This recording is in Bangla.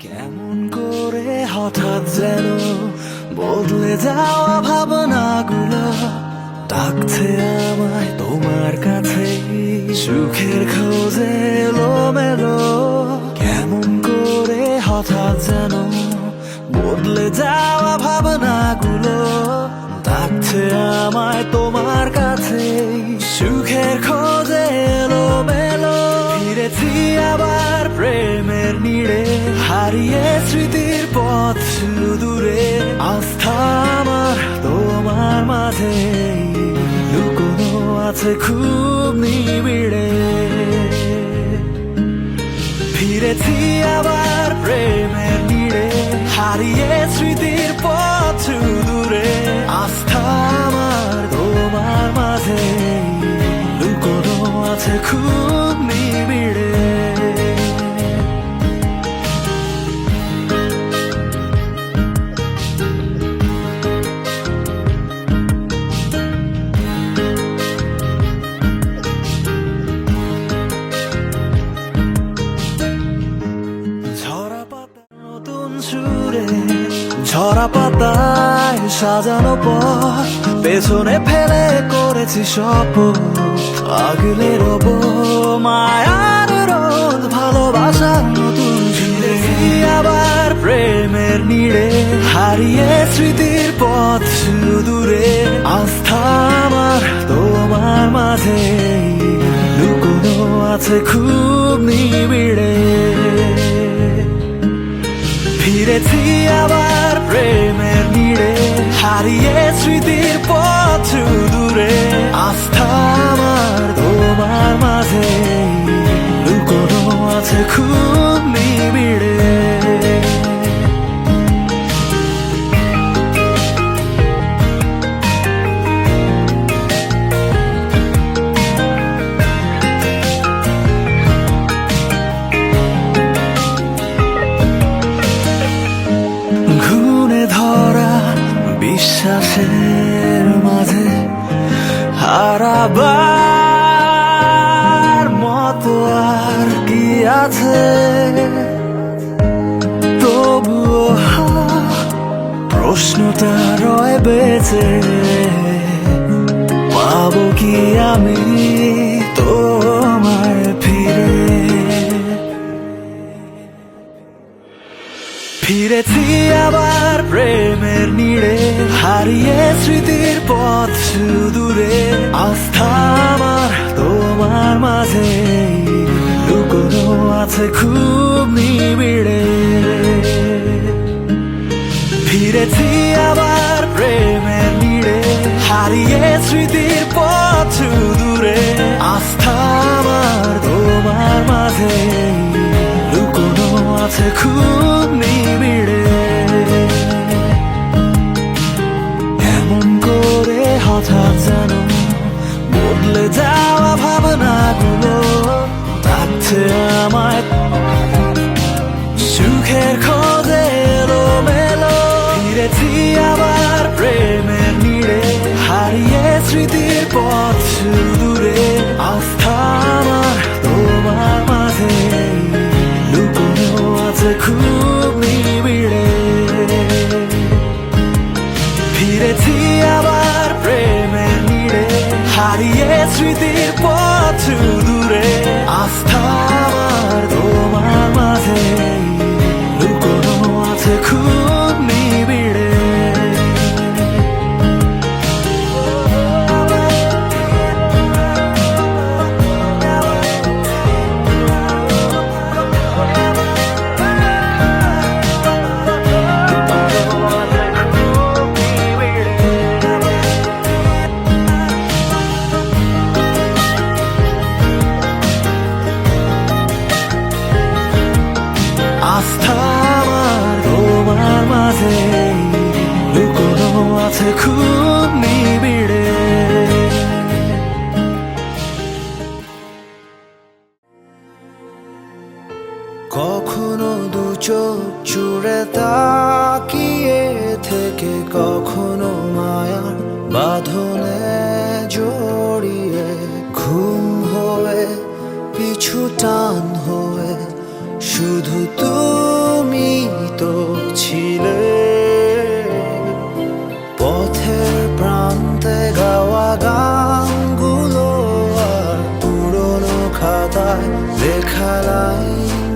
কেমন করে হঠাৎ যেন বদলে যাওয়া ভাবনাগুলো ডাকছে আমায় তোমার কাছে, সুখের খোঁজে এলোমেলো। কেমন করে হঠাৎ যেন বদলে যাওয়া ভাবনাগুলো ডাকছে আমায় তোমার কাছে, সুখের খোঁজে এলোমেলো। ফিরেছি আবার প্রেমের নীড়ে, হারিয়ে স্মৃতির পথ দূরে। আস্থা আমার তোমার মাঝে লুকোনো আছে খুব নিবিড়ে। ফিরেছি আবার প্রেমের নীড়ে, হারিয়ে স্মৃতির পথ দূরে। আস্থা আমার তোমার মাঝে লুকোনো আছে খুব নিবিড়ে। ঝরা পাতায় সাজানো পথ, পেছনে ফেলে করেছি শপথ। আগলে রব মায়ার রোদ, ভালোবাসার নতুন ঝিলে। আবার প্রেমের নীড়ে, হারিয়ে স্মৃতির পথ দূরে। আস্থা আমার তোমার মাঝে লুকোনো আছে খুব নিবিড়ে। ফিরেছি আবার প্রেমের নীড়ে, হারিয়ে স্মৃতির পথ দূরে। আস্থা আমার তোমার মাঝে লুকোনো আছে খুব নিবিড়ে। বিশ্বাসের মাঝে হারাবার মতো আর কি আছে, তবুও প্রশ্নটা রয় বেঁচে। পাবো কি আমি তোমার ফিরে? ফিরেছি আবার প্রেমের নীড়ে, হারিয়ে স্মৃতির পথ দূরে। আস্থা আমার তোমার মাঝে লুকোনো আছে খুব নিবিড়ে। ফিরেছি আবার প্রেমের নীড়ে, হারিয়ে স্মৃতির পথ দূরে। আস্থা আমার তোমার মাঝে লুকোনো আছে খুব নিবিড়ে। এমন করে হঠাৎ যেন বদলে যাওয়া ভাবনাগুলো ডাকছে আমায় সুখের খোঁজে এলোমেলো। ফিরেছি আবার প্রেমের নীড়ে, হারিয়ে স্মৃতির পথ দূরে। আস্থা আমার তোমার মাঝে লুকোনো আছে খুব নিবিড়ে। ফিরেছি আবার প্রেমের নীড়ে, হারিয়ে স্মৃতির পথ দূরে। আস্থা আমার তোমার মাঝে লুকোনো আছে খুব নিবিড়ে। আস্থা আমার তোমার মাঝে লুকোনো আছে খুব নিবিড়ে। কখনো দু চোখ জুড়ে তাকিয়ে থেকে, কখনো মায়ার বাঁধনে জড়িয়ে। ঘুম হয়ে পিছু টান হয়ে শুধু তুমি লেখা লাইন